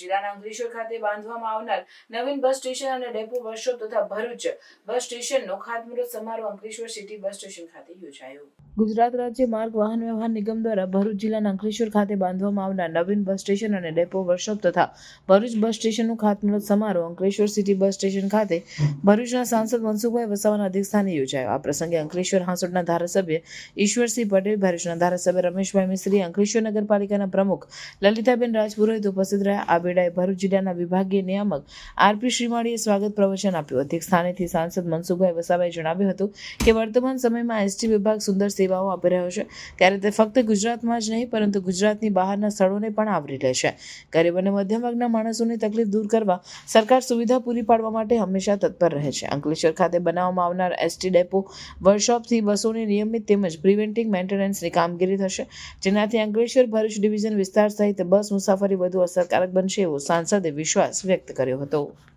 જિલ્લાના અંકલેશ્વર ખાતે બાંધવામાં આવનાર નવીન બસ સ્ટેશન અને ડેપો વર્કશોપ તથા ભરૂચ બસ સ્ટેશનનો ખાતમુહૂર્ત સમારોહ અંકલેશ્વર સિટી બસ સ્ટેશન ખાતે યોજાયો. ગુજરાત રાજ્ય માર્ગ વાહન વ્યવહાર નિગમ દ્વારા ભરૂચ જિલ્લાના અંકલેશ્વર ખાતે બાંધવામાં આવનાર નવીન બસ સ્ટેશન અને ડેપો વર્કશોપ તથા ભરૂચ બસ સ્ટેશનનું ખાતમુહૂર્ત સમારોહ અંકલેશ્વર સિટી બસ સ્ટેશન ખાતે ભરૂચના સાંસદ મનસુખભાઈ વસાવાના અધ્યક્ષસ્થાને યોજાયો. આ પ્રસંગે અંકલેશ્વર હાંસોટના ધારાસભ્ય ઈશ્વરસિંહ પટેલ, ભરૂચના ધારાસભ્ય રમેશભાઈ મિસ્ત્રી, અંકલેશ્વર નગરપાલિકાના પ્રમુખ લલિતાબેન રાજપુરોહિત ઉપસ્થિત રહ્યા. આ વેળાએ ભરૂચ જિલ્લાના વિભાગીય નિયામક આરપી શ્રીમાળીએ સ્વાગત પ્રવચન આપ્યું. અધ્યક્ષસ્થાનેથી સાંસદ મનસુખભાઈ વસાવાએ જણાવ્યું હતું કે વર્તમાન સમયમાં એસટી વિભાગ સુંદર સેવાઓ આપી રહ્યો છે, ત્યારે તે ફક્ત ગુજરાતમાં જ નહીં પરંતુ ગુજરાતની બહારના સ્થળોને પણ આવરી લે છે. ગરીબ અને મધ્યમ વર્ગના માણસોની તકલીફ દૂર કરવા સરકાર સુવિધા પૂરી પાડવા માટે હંમેશા તત્પર રહે છે. અંકલેશ્વર ખાતે બનાવવામાં આવનાર એસટી ડેપો વર્કશોપથી બસોની નિયમિત તેમજ પ્રિવેન્ટિવ મેન્ટેનન્સની કામગીરી થશે, જેનાથી અંકલેશ્વર ભરૂચ ડિવિઝન વિસ્તાર સહિત બસ મુસાફરી વધુ અસરકારક બનશે એવો સાંસદે વિશ્વાસ વ્યક્ત કર્યો હતો.